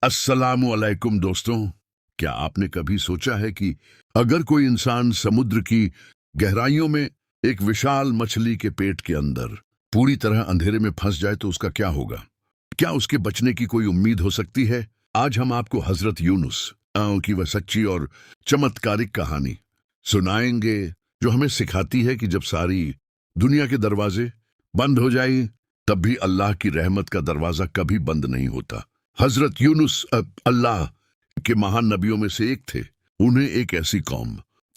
अस्सलामु अलैकुम दोस्तों। क्या आपने कभी सोचा है कि अगर कोई इंसान समुद्र की गहराइयों में एक विशाल मछली के पेट के अंदर पूरी तरह अंधेरे में फंस जाए तो उसका क्या होगा? क्या उसके बचने की कोई उम्मीद हो सकती है? आज हम आपको हजरत यूनुस की वह सच्ची और चमत्कारिक कहानी सुनाएंगे जो हमें सिखाती है कि जब सारी दुनिया के दरवाजे बंद हो जाए तब भी अल्लाह की रहमत का दरवाजा कभी बंद नहीं होता। हजरत यूनुस अल्लाह के महान नबियों में से एक थे। उन्हें एक ऐसी कौम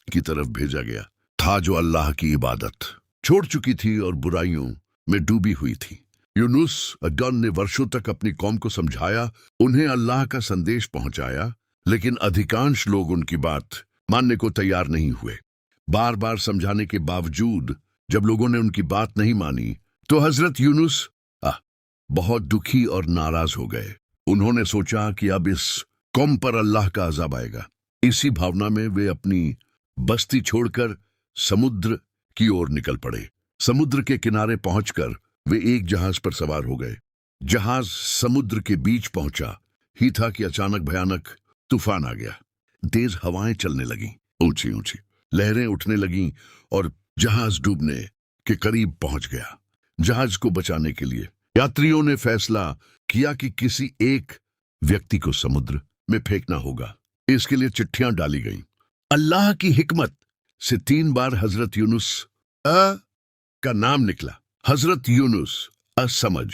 की तरफ भेजा गया था जो अल्लाह की इबादत छोड़ चुकी थी और बुराइयों में डूबी हुई थी। यूनुस अगन ने वर्षों तक अपनी कौम को समझाया, उन्हें अल्लाह का संदेश पहुंचाया, लेकिन अधिकांश लोग उनकी बात मानने को तैयार नहीं हुए। बार बार समझाने के बावजूद जब लोगों ने उनकी बात नहीं मानी तो हजरत यूनुस बहुत दुखी और नाराज हो गए। उन्होंने सोचा कि अब इस कौम पर अल्लाह का अज़ाब आएगा। इसी भावना में वे अपनी बस्ती छोड़कर समुद्र की ओर निकल पड़े। समुद्र के किनारे पहुंचकर वे एक जहाज पर सवार हो गए। जहाज समुद्र के बीच पहुंचा ही था कि अचानक भयानक तूफान आ गया। तेज हवाएं चलने लगीं, ऊंची ऊंची लहरें उठने लगीं और जहाज डूबने के करीब पहुंच गया। जहाज को बचाने के लिए यात्रियों ने फैसला किया कि किसी एक व्यक्ति को समुद्र में फेंकना होगा। इसके लिए चिट्ठियां डाली गईं। अल्लाह की हिकमत से 3 बार हजरत यूनुस का नाम निकला। हजरत यूनुस समझ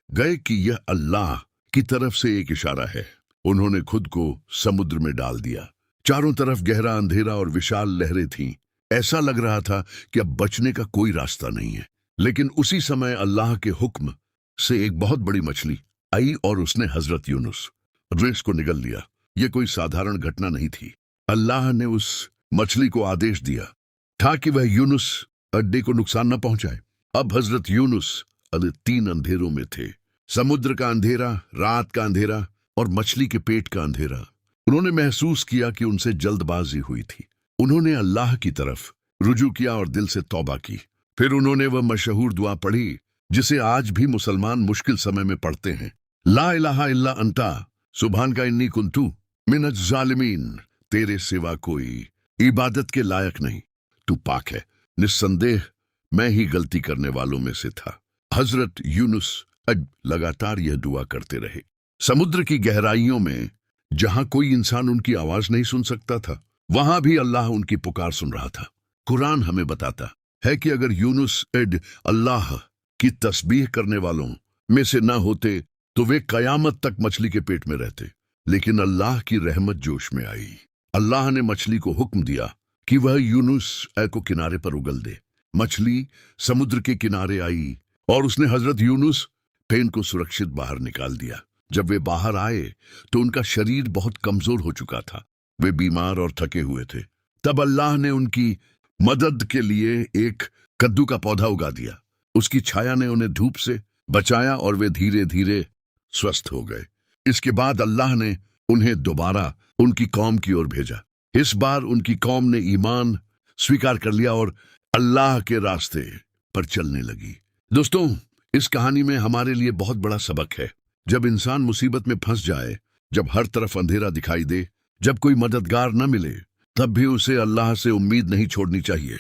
गए कि यह अल्लाह की तरफ से एक इशारा है। उन्होंने खुद को समुद्र में डाल दिया। चारों तरफ गहरा अंधेरा और विशाल लहरें थीं। ऐसा लग रहा था कि अब बचने का कोई रास्ता नहीं है। लेकिन उसी समय अल्लाह के हुक्म से एक बहुत बड़ी मछली आई और उसने हजरत यूनुस रेस को निगल लिया। यह कोई साधारण घटना नहीं थी। अल्लाह ने उस मछली को आदेश दिया था कि वह यूनुस अड्डे को नुकसान न पहुंचाए। अब हजरत यूनुस 3 अंधेरों में थे। समुद्र का अंधेरा, रात का अंधेरा और मछली के पेट का अंधेरा। उन्होंने महसूस किया कि उनसे जल्दबाजी हुई थी। उन्होंने अल्लाह की तरफ रुजू किया और दिल से तौबा की। फिर उन्होंने वह मशहूर दुआ पढ़ी जिसे आज भी मुसलमान मुश्किल समय में पढ़ते हैं। ला इलाहा इल्ला अंता सुभान का इन्नी कुंतु मिनज जालिमीन। तेरे सिवा कोई इबादत के लायक नहीं, तू पाक है। निस्संदेह मैं ही गलती करने वालों में से था। हजरत यूनुस लगातार यह दुआ करते रहे। समुद्र की गहराइयों में जहां कोई इंसान उनकी आवाज नहीं सुन सकता था, वहां भी अल्लाह उनकी पुकार सुन रहा था। कुरान हमें बताता है कि अगर यूनुस अल्लाह की तस्बीह करने वालों में से न होते तो वे कयामत तक मछली के पेट में रहते। लेकिन अल्लाह की रहमत जोश में आई। अल्लाह ने मछली को हुक्म दिया कि वह यूनुस को किनारे पर उगल दे। मछली समुद्र के किनारे आई और उसने हजरत यूनुस को सुरक्षित बाहर निकाल दिया। जब वे बाहर आए तो उनका शरीर बहुत कमजोर हो चुका था। वे बीमार और थके हुए थे। तब अल्लाह ने उनकी मदद के लिए एक कद्दू का पौधा उगा दिया। उसकी छाया ने उन्हें धूप से बचाया और वे धीरे धीरे स्वस्थ हो गए। इसके बाद अल्लाह ने उन्हें दोबारा उनकी कौम की ओर भेजा। इस बार उनकी कौम ने ईमान स्वीकार कर लिया और अल्लाह के रास्ते पर चलने लगी। दोस्तों, इस कहानी में हमारे लिए बहुत बड़ा सबक है। जब इंसान मुसीबत में फंस जाए, जब हर तरफ अंधेरा दिखाई दे, जब कोई मददगार न मिले, तब भी उसे अल्लाह से उम्मीद नहीं छोड़नी चाहिए।